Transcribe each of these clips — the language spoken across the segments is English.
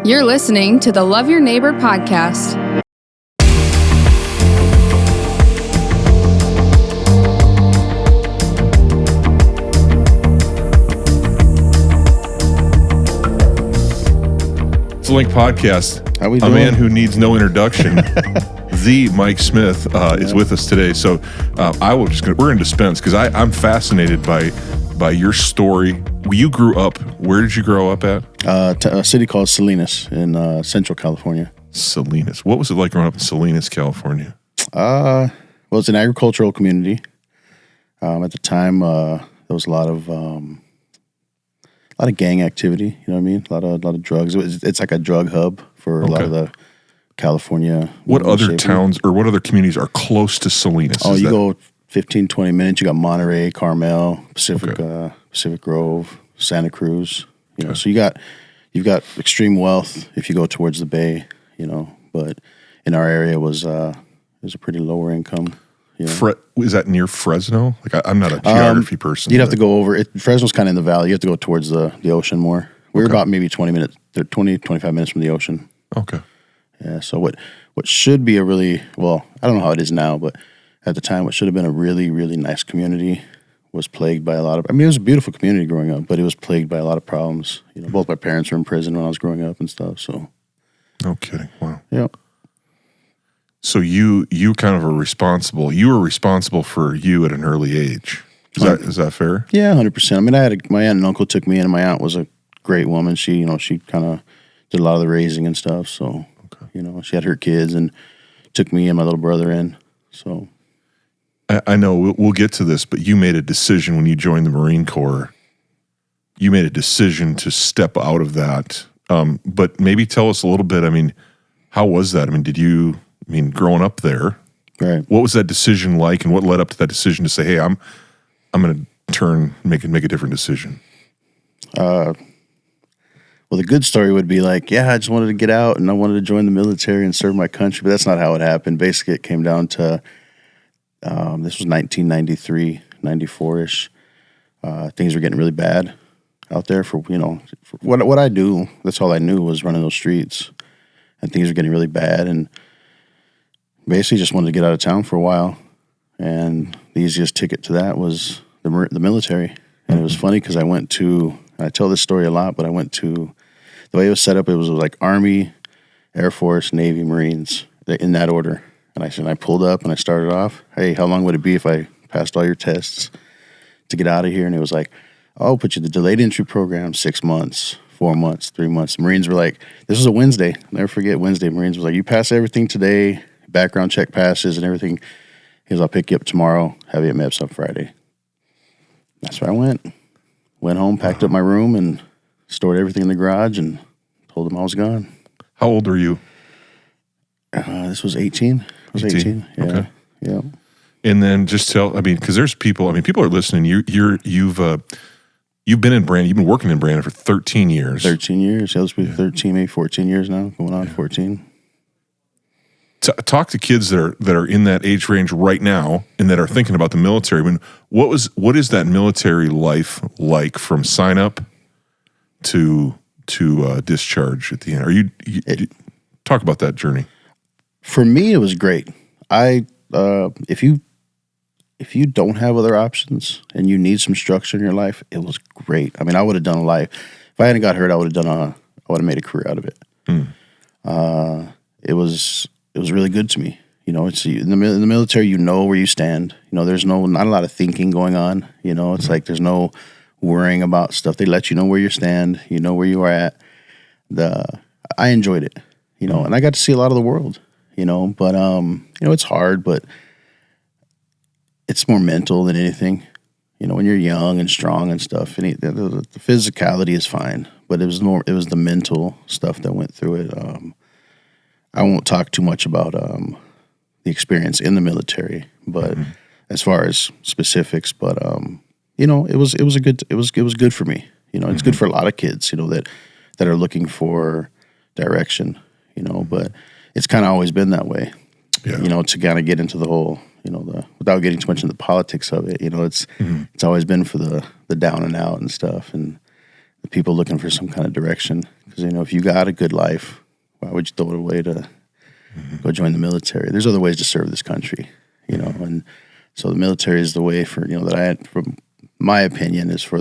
You're listening to the Love Your Neighbor podcast. It's a Link podcast. How we A doing? man who needs no introduction. The Mike Smith is with us today. So we're going to dispense because I'm fascinated by your story. You grew up, where did you grow up at? A city called Salinas in Central California. Salinas. What was it like growing up in Salinas, California? Well, it's an agricultural community. At the time, there was a lot of gang activity. You know what I mean? A lot of drugs. It's like a drug hub for a lot of the California. What other towns or what other communities are close to Salinas? Oh, you go 15, 20 minutes. You got Monterey, Carmel, Pacific Grove, Santa Cruz. You know, so you've got extreme wealth if you go towards the Bay. You know, but in our area it was a pretty lower income. You know? Is that near Fresno? Like I'm not a geography person. You'd have to go over it. Fresno's kind of in the valley. You have to go towards the ocean more. We're about maybe 25 minutes from the ocean. Okay. Yeah. So what should be I don't know how it is now, but at the time, what should have been a really, really nice community was plagued by it was a beautiful community growing up, but it was plagued by a lot of problems. You know, both my parents were in prison when I was growing up and stuff. So. No kidding. Wow. Yeah. So you kind of are responsible. You were responsible for you at an early age. Is that fair? Yeah, 100%. I mean, my aunt and uncle took me in, and my aunt was a great woman. She kind of did a lot of the raising and stuff. So, she had her kids and took me and my little brother in. So, I know we'll get to this, but you made a decision when you joined the Marine Corps. You made a decision to step out of that. But maybe tell us a little bit. I mean, how was that? I mean, growing up there, right? What was that decision like, and what led up to that decision to say, "Hey, I'm going to make a different decision"? Well, the good story would be like, I just wanted to get out and I wanted to join the military and serve my country, but that's not how it happened. Basically, it came down to this was 1993, 94-ish. Things were getting really bad out there for what I do. That's all I knew was running those streets, and things were getting really bad, and basically just wanted to get out of town for a while. And the easiest ticket to that was the military. And it was funny because I tell this story a lot, but the way it was set up, it was like Army, Air Force, Navy, Marines, in that order. And I pulled up and I started off, hey, how long would it be if I passed all your tests to get out of here? And it was like, I'll put you in the delayed entry program, 6 months, 4 months, 3 months. The Marines were like, this was a Wednesday. I'll never forget Wednesday. Marines was like, you pass everything today, background check passes and everything. He goes, I'll pick you up tomorrow, have you at MEPS on Friday. That's where I went. Went home, packed up my room, and stored everything in the garage and told them I was gone. How old are you? This was 18. I was 18. Yeah. Okay. Yeah. And then just because there's people. People are listening. You've been in Brandon. You've been working in Brandon for 13 years. 13 years. Yeah, let's be 13, maybe 14 years now. Going on 14. Talk to kids that are in that age range right now and that are thinking about the military. I mean, what is that military life like from sign up to discharge at the end? Talk about that journey. For me, it was great. If you don't have other options and you need some structure in your life, it was great. I mean, I would have done a life. If I hadn't got hurt, I would have made a career out of it. It was really good to me. It's in the military. You know where you stand. There's not a lot of thinking going on. It's like there's no worrying about stuff. They let you know where you stand. You know where you are at. I enjoyed it. And I got to see a lot of the world. But it's hard, but it's more mental than anything. When you're young and strong and stuff, and the physicality is fine, but it was the mental stuff that went through it. I won't talk too much about the experience in the military, but as far as specifics, but it was good for me. It's good for a lot of kids, that are looking for direction, but it's kind of always been that way. Yeah. To kind of get into the whole, without getting too much into the politics of it, it's always been for the down and out and stuff, and the people looking for some kind of direction. Because, if you got a good life, why would you throw it away to go join the military? There's other ways to serve this country, and so the military is the way for, from my opinion, is for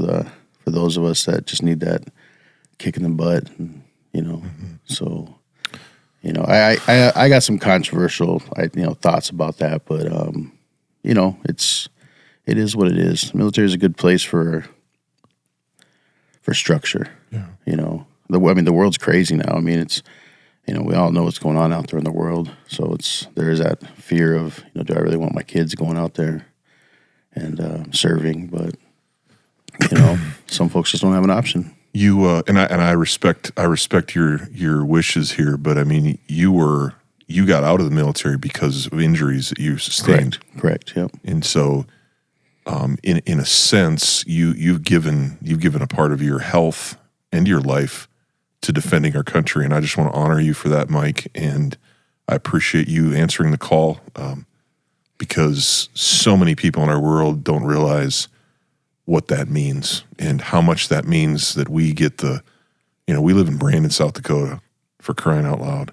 those of us that just need that kick in the butt, and, so, I got some controversial, thoughts about that, but, it is what it is. The military is a good place for structure. Yeah. The world's crazy now. I mean, it's, we all know what's going on out there in the world. So there is that fear of, do I really want my kids going out there and serving? But, some folks just don't have an option. You and I respect your wishes here, but I mean, you got out of the military because of injuries that you sustained. Correct. Yep. And so, in a sense, you've given a part of your health and your life to defending our country, and I just want to honor you for that, Mike. And I appreciate you answering the call, because so many people in our world don't realize what that means and how much that means that we get we live in Brandon, South Dakota, for crying out loud.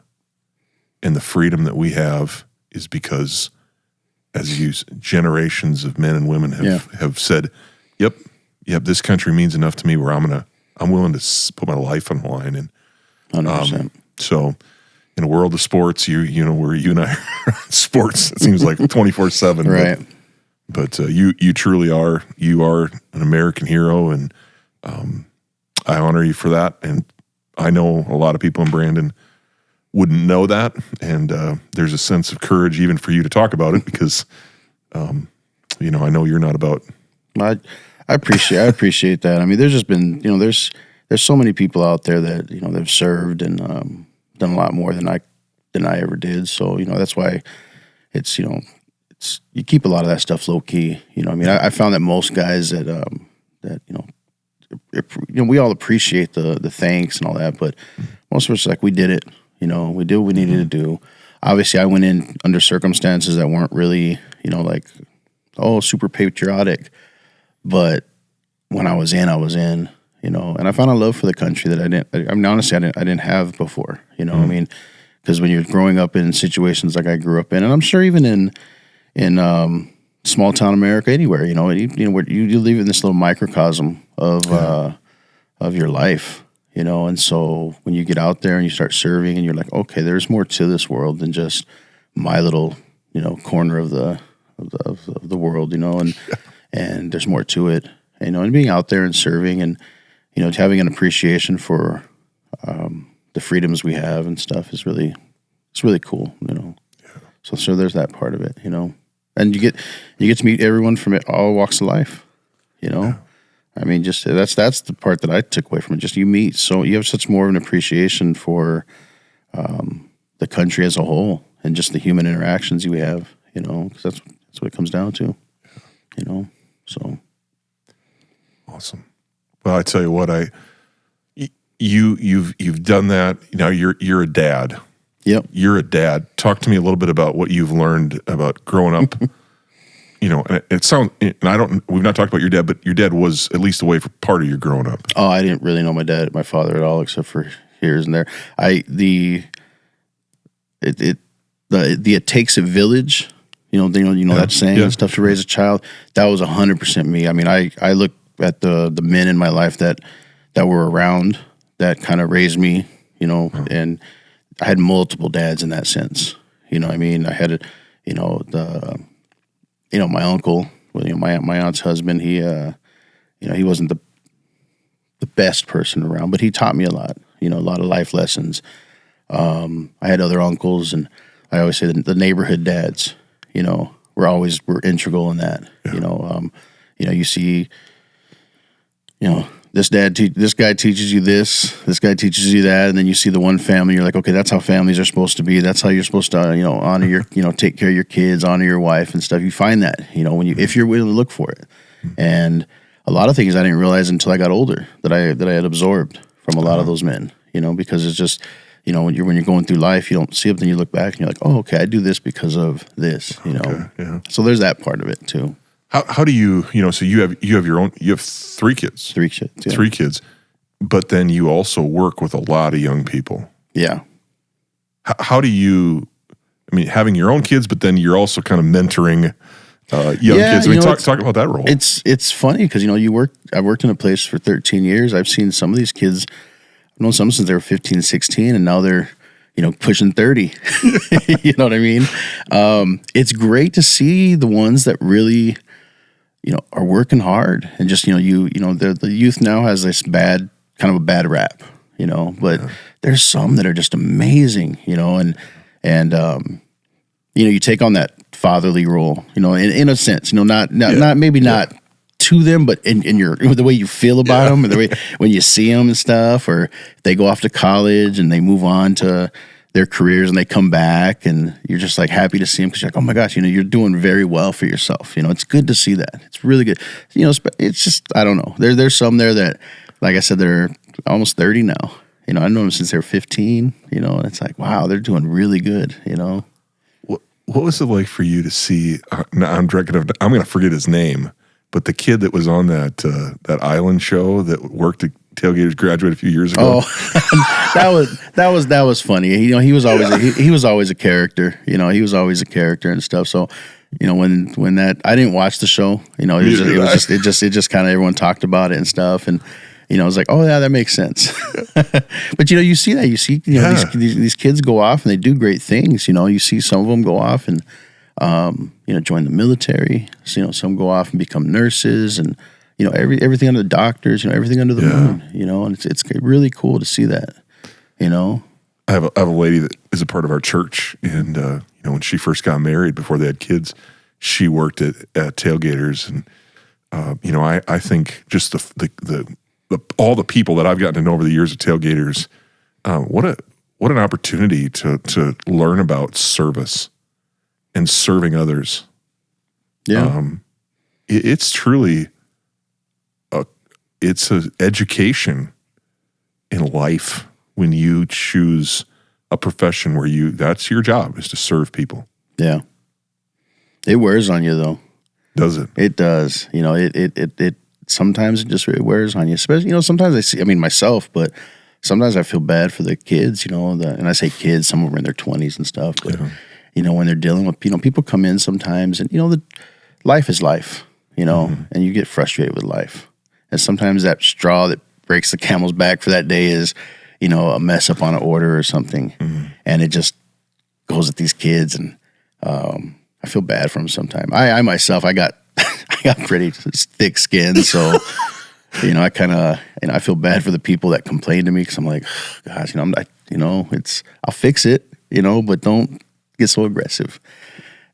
And the freedom that we have is because, as generations of men and women have said, yep, this country means enough to me where I'm willing to put my life on the line. And 100%. So in a world of sports, where you and I are sports, it seems like 24/7. Right. But you truly are. You are an American hero, and I honor you for that. And I know a lot of people in Brandon wouldn't know that, and there's a sense of courage even for you to talk about it because, I know you're not about. I appreciate that. I mean, there's just been, there's so many people out there that they've served and done a lot more than I ever did. So that's why it's you keep a lot of that stuff low key. I found that most guys that we all appreciate the thanks and all that, but most of us we did it. We did what we needed to do. Obviously, I went in under circumstances that weren't really super patriotic, but when I was in, and I found a love for the country that I didn't have before. Because when you're growing up in situations like I grew up in, and I'm sure even in small town America, anywhere, where you live in this little microcosm of your life, and so when you get out there and you start serving, and you're like, okay, there's more to this world than just my little, corner of the world, and there's more to it, and being out there and serving, and having an appreciation for the freedoms we have and stuff is really cool, So there's that part of it, and you get to meet everyone from all walks of life, I mean, just that's the part that I took away from it. Just you have such more of an appreciation for the country as a whole and just the human interactions you have, because that's what it comes down to, So awesome. Well, I tell you what, you've done that. Now you're a dad. Yep. You're a dad. Talk to me a little bit about what you've learned about growing up. And it sounds, and we've not talked about your dad, but your dad was at least away for part of your growing up. Oh, I didn't really know my father at all, except for here and there. It takes a village, that saying and stuff to raise a child. That was 100% me. I mean, I look at the men in my life that were around that kind of raised me, and I had multiple dads in that sense. I mean, I had my uncle, my aunt's husband, he wasn't the best person around, but he taught me a lot, a lot of life lessons. I had other uncles, and I always say the neighborhood dads, were integral in that. Yeah. You see, this guy teaches you this guy teaches you that, and then you see the one family, you're like, okay, that's how families are supposed to be. That's how you're supposed to, honor your, take care of your kids, honor your wife and stuff. You find that, if you're willing to look for it. And a lot of things I didn't realize until I got older that I had absorbed from a lot of those men, because it's just, when you're going through life, you don't see it, then you look back and you're like, oh, okay, I do this because of this, Okay, yeah. So there's that part of it too. How do you, so you have your own, you have 3 kids. 3 kids. Yeah. 3 kids. but then you also work with a lot of young people. Yeah. How do you, I mean, having your own kids, but then you're also kind of mentoring young kids. I mean, talk about that role. It's funny because, I've worked in a place for 13 years. I've seen some of these kids, I've known some since they were 15, 16, and now they're, pushing 30. You know what I mean? It's great to see the ones that really, are working hard and just, the youth now has this kind of a bad rap, but there's some that are just amazing, and you take on that fatherly role, in a sense, not to them, but in the way you feel about them, and the way when you see them and stuff, or they go off to college and they move on to their careers and they come back, and you're just like happy to see them because you're like, oh my gosh, you're doing very well for yourself. It's good to see that. It's really good. It's just, I don't know. There's some there that, like I said, they're almost 30 now. I've known them since they were 15. And it's like, wow, they're doing really good. What was it like for you to see? I'm going to forget his name, but the kid that was on that island show that worked at Tailgators, graduated a few years ago. Oh, that was funny. He was always a character. He was always a character and stuff. So, when that, I didn't watch the show. It just kind of everyone talked about it and stuff, and I was like, oh yeah, that makes sense. But you see that these kids go off and they do great things. You see some of them go off and join the military. So, some go off and become nurses and. Everything under the doctors, everything under the moon, and it's really cool to see that, I have a lady that is a part of our church, and when she first got married, before they had kids, she worked at Tailgators, and I think just the all the people that I've gotten to know over the years at Tailgators, what an opportunity to learn about service and serving others. Yeah, it's truly. It's an education in life when you choose a profession where that's your job, is to serve people. Yeah. It wears on you though. Does it? It does. It sometimes it just really wears on you. Especially, sometimes I see, myself, but sometimes I feel bad for the kids, and I say kids, some of them are in their 20s and stuff, but when they're dealing with, people come in sometimes and, life is life, and you get frustrated with life. And sometimes that straw that breaks the camel's back for that day is, a mess up on an order or something. Mm-hmm. And it just goes at these kids. And I feel bad for them sometimes. I myself, I got pretty thick skin. So, I kind of, I feel bad for the people that complain to me because I'm like, gosh, I'll fix it, but don't get so aggressive.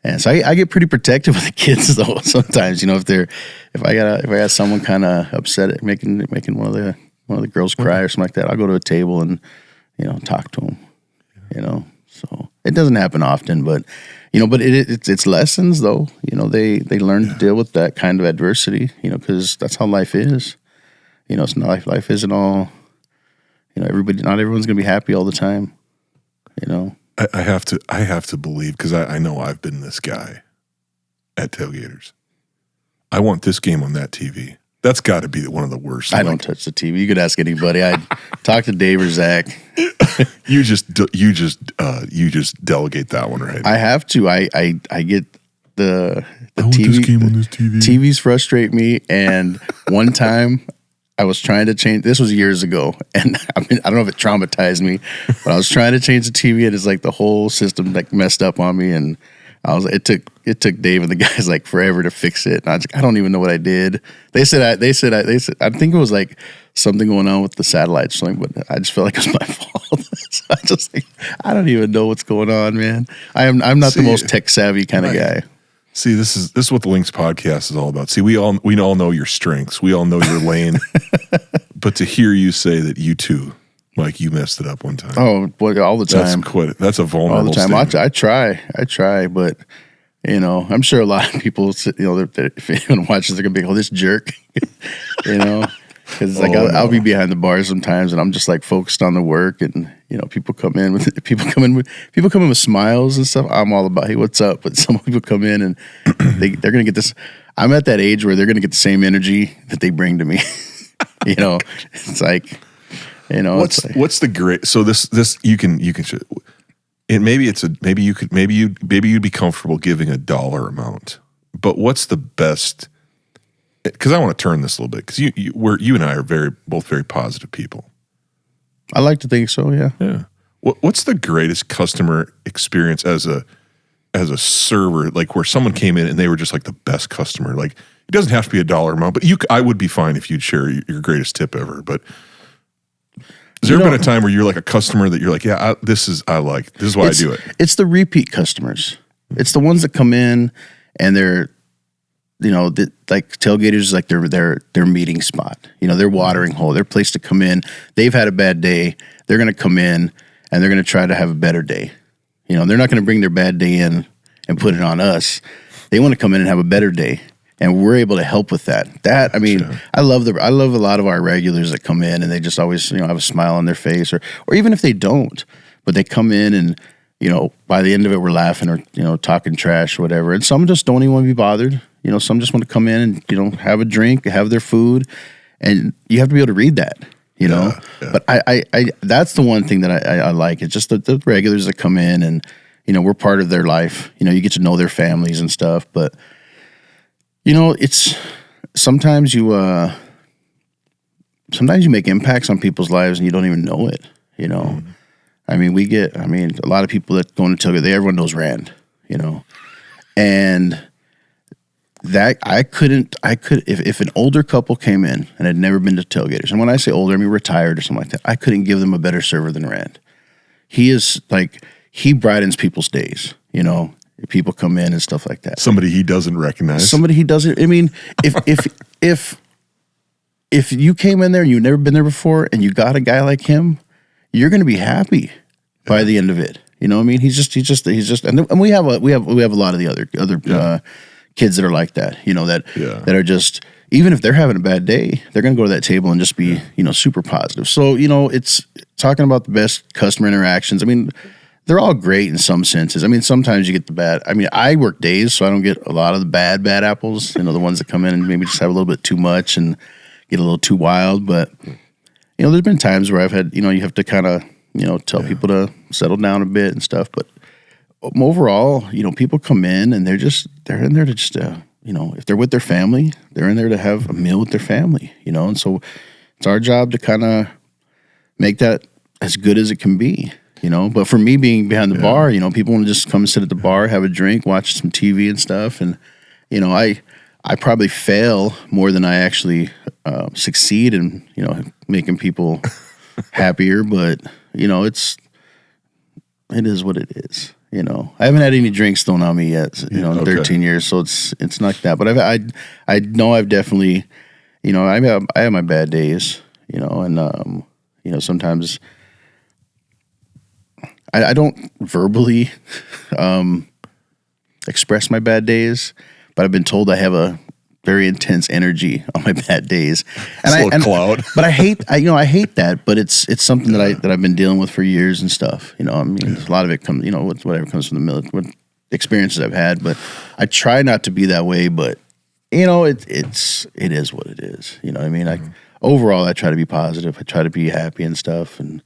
And so I get pretty protective of the kids though. Sometimes, if I got someone kind of upset at making one of the girls cry or something like that, I'll go to a table and talk to them. So it doesn't happen often, but it's lessons though. They learn to deal with that kind of adversity. Because that's how life is. It's not life isn't all. Not everyone's gonna be happy all the time. I have to believe, because I know I've been this guy at Tailgators. I want this game on that TV. That's got to be one of the worst. I don't touch the TV. You could ask anybody. I'd talk to Dave or Zach. You just delegate that one, right? I have to. I get the TV. This game on this TV. TVs frustrate me. And one time I was trying to change. This was years ago, and I don't know if it traumatized me, but I was trying to change the TV, and it's like the whole system messed up on me, and it took Dave and the guys like forever to fix it. And I was like, I don't even know what I did. They said I think it was like something going on with the satellites or something, but I just felt like it was my fault. So I just like, I don't even know what's going on, man. I'm not the most tech savvy kind of guy. See, this is what the Links podcast is all about. See, we all know your strengths. We all know your lane. But to hear you say that you too, like you messed it up one time. Oh, boy, all the time. That's a vulnerable all the time. statement. I try, but I'm sure a lot of people, if anyone watches, they're gonna be like, "Oh, this jerk," because I'll be behind the bar sometimes, and I'm just like focused on the work, and people come in with smiles and stuff. I'm all about, hey, what's up? But some people come in and they're gonna get this. I'm at that age where they're gonna get the same energy that they bring to me. It's like You know, what's the great? So this you can. And maybe you'd be comfortable giving a dollar amount, but what's the best? Because I want to turn this a little bit because you and I are both very positive people. I like to think so. Yeah. Yeah. What's the greatest customer experience as a server? Like where someone came in and they were just like the best customer. Like it doesn't have to be a dollar amount, but I would be fine if you'd share your greatest tip ever. But has there been a time where you're like a customer that you're like, yeah, this is why I do it? It's the repeat customers. It's the ones that come in and they're, like Tailgators is like their meeting spot. Their watering hole, their place to come in. They've had a bad day. They're going to come in and they're going to try to have a better day. They're not going to bring their bad day in and put it on us. They want to come in and have a better day. And we're able to help with that. I love a lot of our regulars that come in and they just always, have a smile on their face or even if they don't, but they come in and, by the end of it, we're laughing or, talking trash or whatever. And some just don't even want to be bothered. Some just want to come in and, have a drink, have their food, and you have to be able to read that, Yeah. But I that's the one thing that I like. It's just the regulars that come in and, we're part of their life. You get to know their families and stuff, but it's sometimes you make impacts on people's lives and you don't even know it, Mm-hmm. A lot of people that go into Tailgate, everyone knows Rand, and that I could, if an older couple came in and had never been to Tailgaters, and when I say older, I mean retired or something like that, I couldn't give them a better server than Rand. He brightens people's days, People come in and stuff like that. Somebody he doesn't recognize. If you came in there and you've never been there before and you got a guy like him, you're going to be happy by the end of it. He's just, and we have a lot of the other kids that are like that. That are just, even if they're having a bad day, they're going to go to that table and just be, super positive. So it's talking about the best customer interactions. They're all great in some senses. Sometimes you get the bad. I work days, so I don't get a lot of the bad apples. The ones that come in and maybe just have a little bit too much and get a little too wild. But, there's been times where I've had, you have to kind of, tell people to settle down a bit and stuff. But overall, people come in and they're in there to just, if they're with their family, they're in there to have a meal with their family, And so it's our job to kind of make that as good as it can be. But for me being behind the bar, people want to just come and sit at the bar, have a drink, watch some TV and stuff. And, I probably fail more than I actually succeed in, making people happier. But, it is what it is. I haven't had any drinks thrown on me yet, in 13 years. So it's not that. But I know I've definitely, I have my bad days, and, sometimes I don't verbally express my bad days, but I've been told I have a very intense energy on my bad days. And cloud. But I hate that, but it's something that I've been dealing with for years and stuff. A lot of it comes, whatever comes from the military, what experiences I've had. But I try not to be that way. But it is what it is. Mm-hmm. Overall, I try to be positive. I try to be happy and stuff, and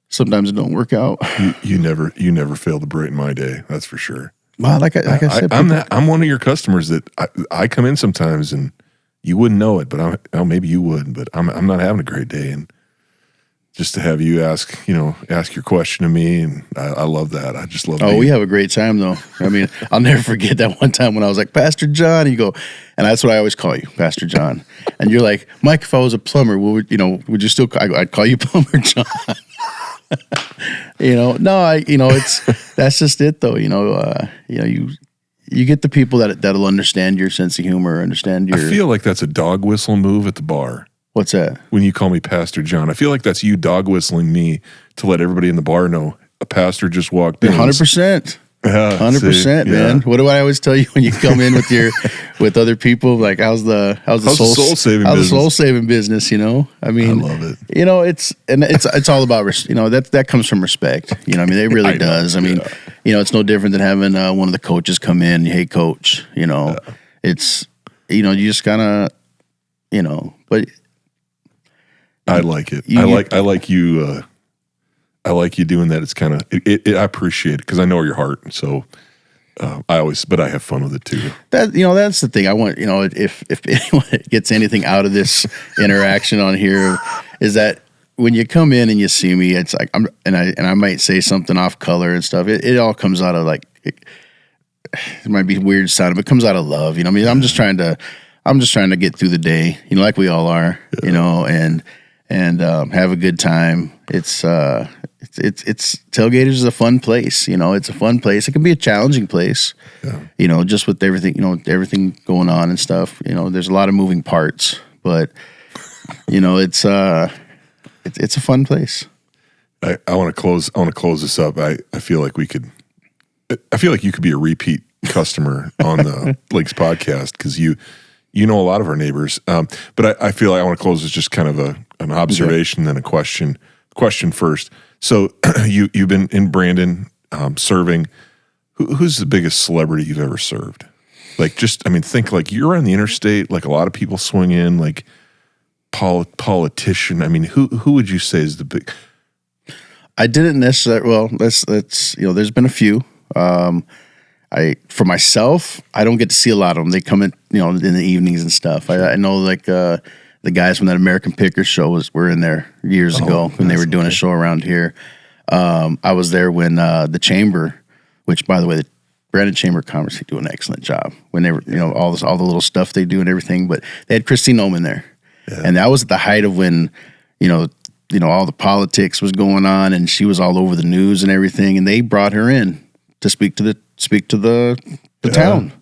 sometimes it don't work out. You never fail to brighten my day. That's for sure. Well, like I said, I'm one of your customers that I come in sometimes and you wouldn't know it, but maybe you would, but I'm not having a great day, and just to have you ask your question to me, and I love that. I just love. Oh, we have a great time though. I'll never forget that one time when I was like, Pastor John, and you go, and that's what I always call you, Pastor John, and you're like, Mike, if I was a plumber, would you still? I'd call you Plumber John. That's just it though. You get the people that'll understand your sense of humor, understand your. I feel like that's a dog whistle move at the bar. What's that? When you call me Pastor John, I feel like that's you dog whistling me to let everybody in the bar know a pastor just walked in. 100%. 100%, man. What do I always tell you when you come in with other people? Like, how's the soul saving business? I love it. It's all about that comes from respect. It really does. It's no different than having one of the coaches come in. Hey, coach. It's you just kind of but I like it. I like you. I like you doing that. It's kind of I appreciate it because I know your heart. So but I have fun with it too. That's the thing. I want if anyone gets anything out of this interaction on here, is that when you come in and you see me, it's like I might say something off color and stuff. It all comes out of like it might be weird sounding, but it comes out of love. I mean, I'm just trying to get through the day, like we all are, and have a good time. It's Tailgators is a fun place. It's a fun place. It can be a challenging place, just with everything, everything going on and stuff. There's a lot of moving parts, but it's a fun place. I want to close this up. I feel like you could be a repeat customer on the Links podcast because you know a lot of our neighbors. But I feel like I want to close with just kind of an observation, then a question. Question first. So you've been in Brandon serving. Who's the biggest celebrity you've ever served? Like, think like you're on the interstate. Like a lot of people swing in. Like politician. I mean, who would you say is the big? I didn't necessarily. Well, let's there's been a few. For myself, I don't get to see a lot of them. They come in, in the evenings and stuff. I know like the guys from that American Picker show were in there years ago when they were doing a show around here. I was there when the Chamber, which by the way, the Brandon Chamber of Commerce, they do an excellent job when they were, all the little stuff they do and everything. But they had Christine Oman there, and that was at the height of when, all the politics was going on, and she was all over the news and everything. And they brought her in to speak to the town,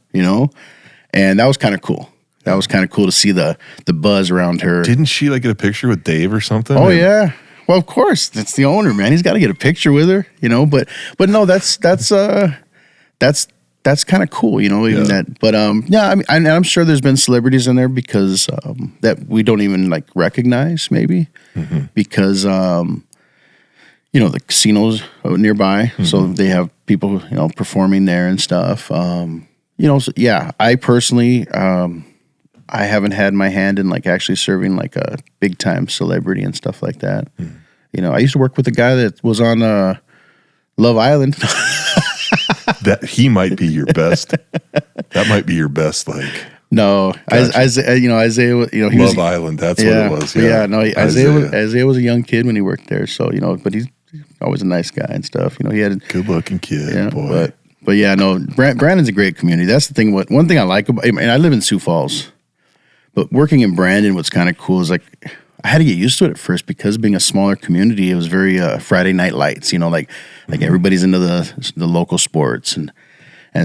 and that was kind of cool. That was kind of cool to see the buzz around her. Didn't she like get a picture with Dave or something? Oh yeah. Well, of course, that's the owner, man. He's got to get a picture with her, But no, that's kind of cool, Even that. But I'm sure there's been celebrities in there because that we don't even like recognize, maybe because the casinos nearby, so they have people performing there and stuff. So yeah, I personally. I haven't had my hand in like actually serving like a big time celebrity and stuff like that. I used to work with a guy that was on Love Island. That he might be your best. That might be your best. Like no, gotcha. Isaiah. He Love was, Island. That's what it was. Yeah, no. Isaiah was a young kid when he worked there. So but he's always a nice guy and stuff. He had a good looking kid. Boy. But yeah, no. Brandon's a great community. That's the thing. One thing I like about. I live in Sioux Falls. But working in Brandon, what's kind of cool is like I had to get used to it at first because being a smaller community, it was very Friday night lights, like everybody's into the local sports and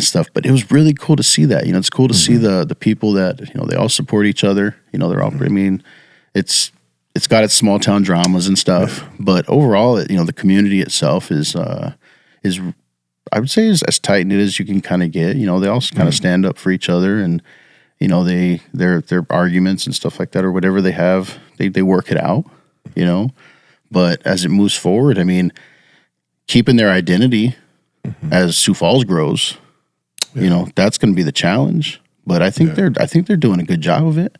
stuff. But it was really cool to see that. It's cool to see the people that they all support each other. They're all. I mean, it's got its small town dramas and stuff, but overall, the community itself is I would say is as tight knit as you can kind of get. They all kind of stand up for each other and. Their arguments and stuff like that or whatever they have, they work it out, But as it moves forward, I mean, keeping their identity as Sioux Falls grows, that's going to be the challenge. But I think they're doing a good job of it.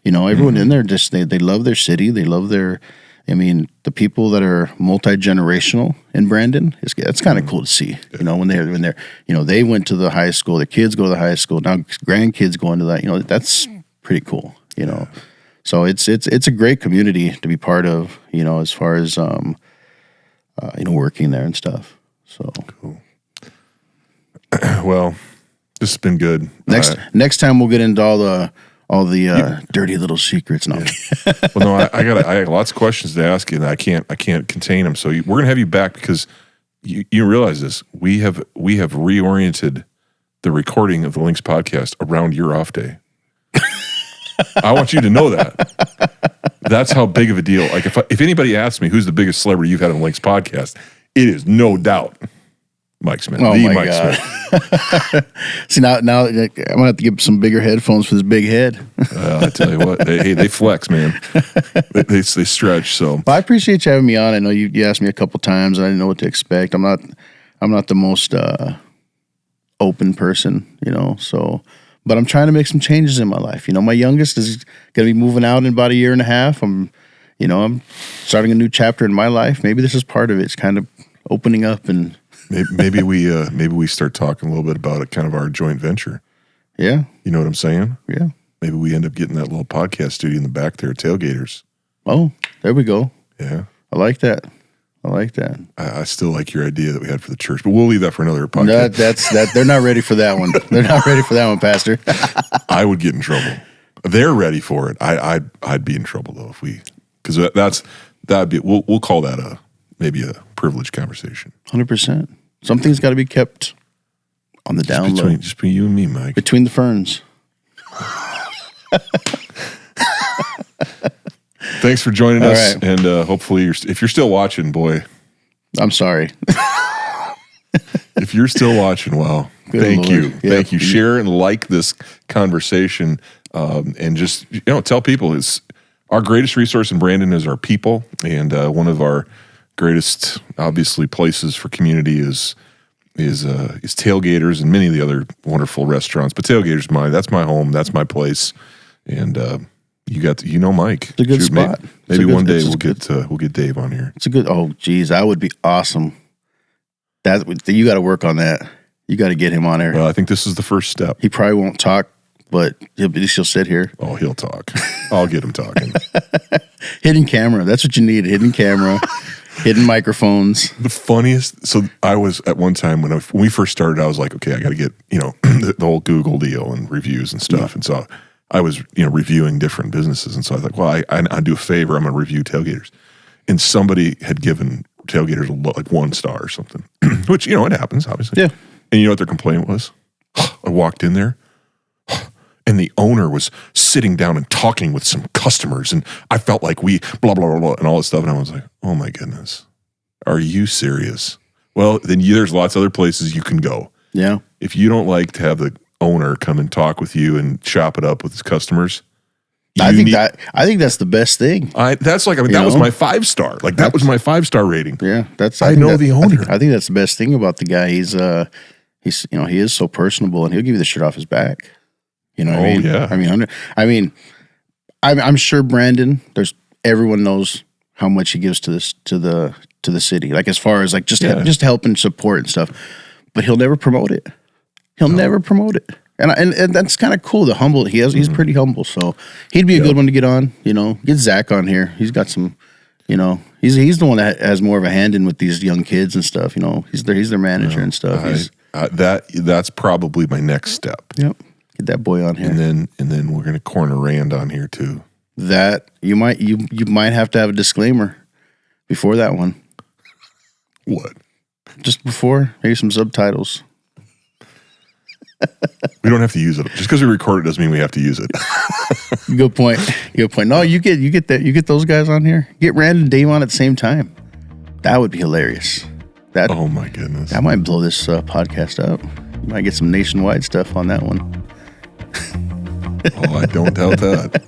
Everyone in there just they love their city, they love their. The people that are multi-generational in Brandon, it's kind of cool to see. When they're they went to the high school, their kids go to the high school, now grandkids go into that. That's pretty cool. So it's a great community to be part of. As far as working there and stuff. So cool. Well, this has been good. Next time we'll get into all the dirty little secrets. No. Yeah. Well, no, I got lots of questions to ask you, and I can't contain them. So we're gonna have you back because you realize this. We have reoriented the recording of the Links podcast around your off day. I want you to know that. That's how big of a deal. Like if anybody asks me who's the biggest celebrity you've had on the Links podcast, it is no doubt Mike Smith. Oh my God. Smith. See now I'm gonna have to get some bigger headphones for this big head. I tell you what, they flex, man. They stretch. So, but I appreciate you having me on. I know you asked me a couple times, and I didn't know what to expect. I'm not the most open person, So, but I'm trying to make some changes in my life. My youngest is gonna be moving out in about a year and a half. I'm I'm starting a new chapter in my life. Maybe this is part of it. It's kind of opening up, and maybe we start talking a little bit about it, kind of our joint venture. Yeah. You know what I'm saying? Yeah. Maybe we end up getting that little podcast studio in the back there at Tailgators. Oh, there we go. Yeah. I like that. I still like your idea that we had for the church, but we'll leave that for another podcast. That they're not ready for that one. They're not ready for that one, Pastor. I would get in trouble. They're ready for it. I'd be in trouble though because that'd be we'll call that maybe a privileged conversation. 100%. Something's got to be kept on the down low. Just between you and me, Mike. Between the ferns. Thanks for joining us, right. and hopefully, if you're still watching, boy, I'm sorry. If you're still watching, wow, thank you. Thank you. Share and like this conversation, and just tell people it's our greatest resource in Brandon is our people, and one of our greatest, obviously, places for community is Tailgators and many of the other wonderful restaurants. But Tailgators, that's my home, that's my place, and you got Mike. It's a good spot. Maybe one day we'll get Dave on here. It's a good. Oh, geez, that would be awesome. You got to work on that. You got to get him on there. Well, I think this is the first step. He probably won't talk, but at least he'll sit here. Oh, he'll talk. I'll get him talking. Hidden camera. That's what you need. Hidden camera. Hidden microphones. The funniest. So I was at one time when we first started, I was like, okay, I got to get the whole Google deal and reviews and stuff, and so I was reviewing different businesses, and so I was like, well, I do a favor. I'm going to review Tailgators, and somebody had given Tailgators like 1 star or something, which it happens obviously. Yeah. And you know what their complaint was? I walked in there, and the owner was sitting down and talking with some customers, and I felt like we blah blah blah, blah and all this stuff, and I was like, oh my goodness, are you serious? Well, then there's lots of other places you can go. Yeah. If you don't like to have the owner come and talk with you and chop it up with his customers, I think that's the best thing. That was my 5-star. Like that was my 5-star rating. Yeah, I know the owner. I think that's the best thing about the guy. He's he is so personable, and he'll give you the shirt off his back. You know what I mean? Yeah. I'm sure Brandon. Everyone knows how much he gives to the city. Like as far as like just help and support and stuff, but he'll never promote it. He'll never promote it. And that's kind of cool. The humble he's pretty humble, so he'd be a good one to get on. Get Zach on here. He's got some. He's the one that has more of a hand in with these young kids and stuff. He's their manager and stuff. That's probably my next step. Yep, get that boy on here, and then we're gonna corner Rand on here too. That you might have to have a disclaimer before that one. What? Just before, maybe some subtitles. We don't have to use it. Just because we record it doesn't mean we have to use it. Good point. No, you get those guys on here. Get Rand and Dave on at the same time. That would be hilarious. Oh my goodness. That might blow this podcast up. You might get some nationwide stuff on that one. Oh, I don't doubt that.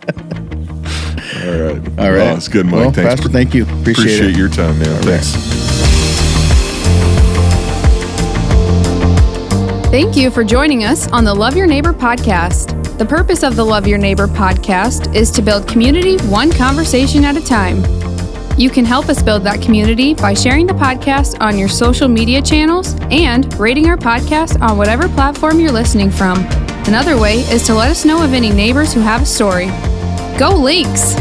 All right. Oh, it's good, Mike. Well, thanks. Pastor, thank you. Appreciate your time, man. All Thanks. Right. Thank you for joining us on the Love Your Neighbor podcast. The purpose of the Love Your Neighbor podcast is to build community one conversation at a time. You can help us build that community by sharing the podcast on your social media channels and rating our podcast on whatever platform you're listening from. Another way is to let us know of any neighbors who have a story. Go Lynx!